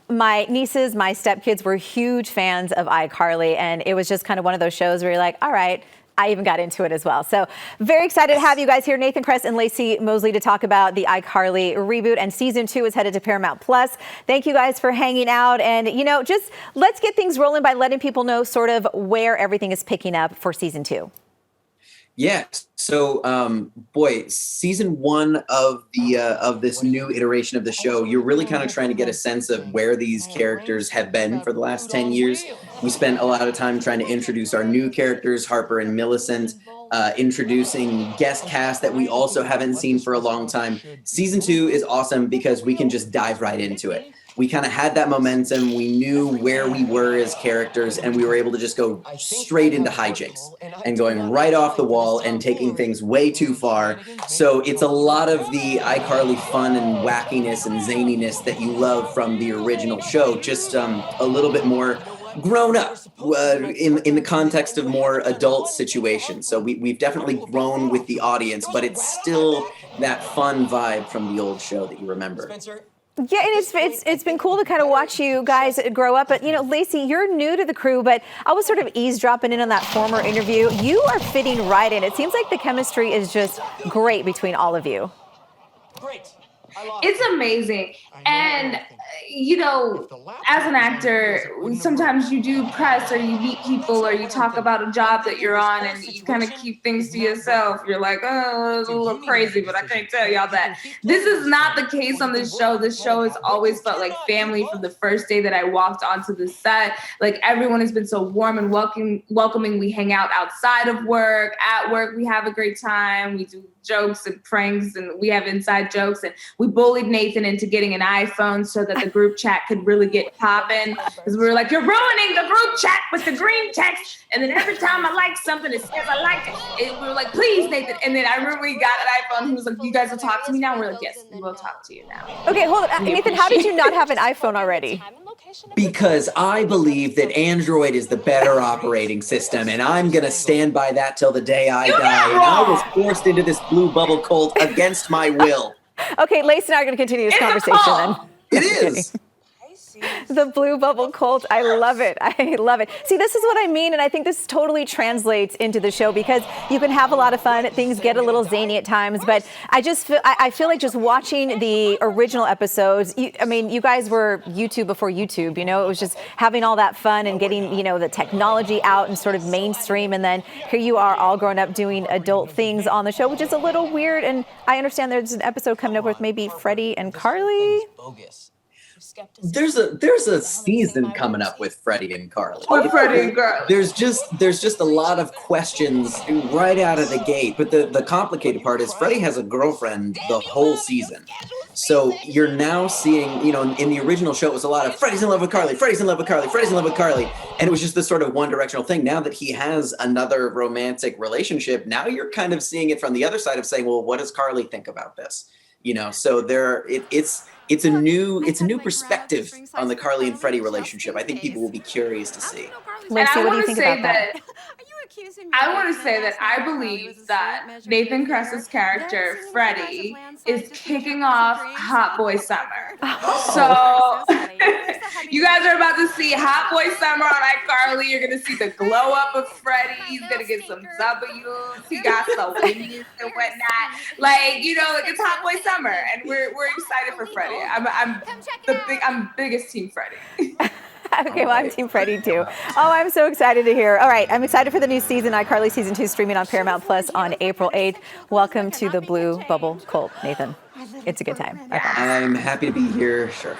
my nieces, my stepkids were huge fans of iCarly, and it was just kind of one of those shows where you're like, all right, I even got into it as well. So very excited to have you guys here, Nathan Kress and Lacey Mosley, to talk about the iCarly reboot. And season 2 is headed to Paramount Plus. Thank you guys for hanging out. And, just let's get things rolling by letting people know sort of where everything is picking up for season 2. Yeah. So, season 1 of this new iteration of the show, you're really kind of trying to get a sense of where these characters have been for the last 10 years. We spent a lot of time trying to introduce our new characters, Harper and Millicent, introducing guest cast that we also haven't seen for a long time. Season 2 is awesome because we can just dive right into it. We kind of had that momentum. We knew where we were as characters, and we were able to just go straight into hijinks and going right off the wall and taking things way too far. So it's a lot of the iCarly fun and wackiness and zaniness that you love from the original show, just a little bit more grown up in the context of more adult situations. So we've definitely grown with the audience, but it's still that fun vibe from the old show that you remember. Yeah, and it's been cool to kind of watch you guys grow up. But, Lacey, you're new to the crew, but I was sort of eavesdropping in on that former interview. You are fitting right in. It seems like the chemistry is just great between all of you. Great. It's amazing. And, as an actor, sometimes you do press or you meet people or you talk about a job that you're on and you kind of keep things to yourself. You're like, oh, it's a little crazy, but I can't tell y'all that. This is not the case on this show. This show has always felt like family from the first day that I walked onto the set. Like, everyone has been so warm and welcoming. We hang out outside of work. At work, we have a great time. We do jokes and pranks, and we have inside jokes, and we bullied Nathan into getting an iPhone so that the group chat could really get popping, because we were like, you're ruining the group chat with the green text, and then every time I like something, it says I like it, and we were like, please, Nathan. And then I remember we got an iPhone. He was like, you guys will talk to me now? And we're like, yes, we will talk to you now. Okay, hold on. Nathan, how did you not have an iPhone already? Because I believe that Android is the better operating system, and I'm going to stand by that till the day I die. And I was forced into this blue bubble cult against my will. Okay, Lacey and I are going to continue this conversation then. It is. The blue bubble cult. I love it. I love it. See, this is what I mean, and I think this totally translates into the show because you can have a lot of fun. Things get a little zany at times, but I feel like just watching the original episodes. You guys were YouTube before YouTube. It was just having all that fun and getting the technology out and sort of mainstream, and then here you are, all grown up doing adult things on the show, which is a little weird. And I understand there's an episode coming up with maybe Freddie and Carly. There's a season coming up with Freddie and Carly. Freddie and Carly. There's just a lot of questions right out of the gate. But the complicated part is Freddie has a girlfriend the whole season. So you're now seeing, in the original show, it was a lot of Freddie's in love with Carly, Freddie's in love with Carly, Freddie's in love with Carly. And it was just this sort of one-directional thing. Now that he has another romantic relationship, now you're kind of seeing it from the other side of saying, well, what does Carly think about this? So it's a new perspective on the Carly and Freddie relationship. I think people will be curious to see. Lacey, what do you think about that? I want to say that I believe that Nathan Kress's character, Freddie, is kicking off Hot Boy Summer. So you guys are about to see Hot Boy Summer on iCarly. You're going to see the glow up of Freddie. He's going to get some W's. He got some wins and whatnot. It's Hot Boy Summer, and we're excited for Freddie. I'm biggest team Freddie. Okay, well, I'm Team Freddie too. Oh, I'm so excited to hear. All right, I'm excited for the new season, iCarly Season 2, streaming on Paramount Plus on April 8th. Welcome to the Blue Bubble Cult, Nathan. It's a good time. I'm happy to be here, sure.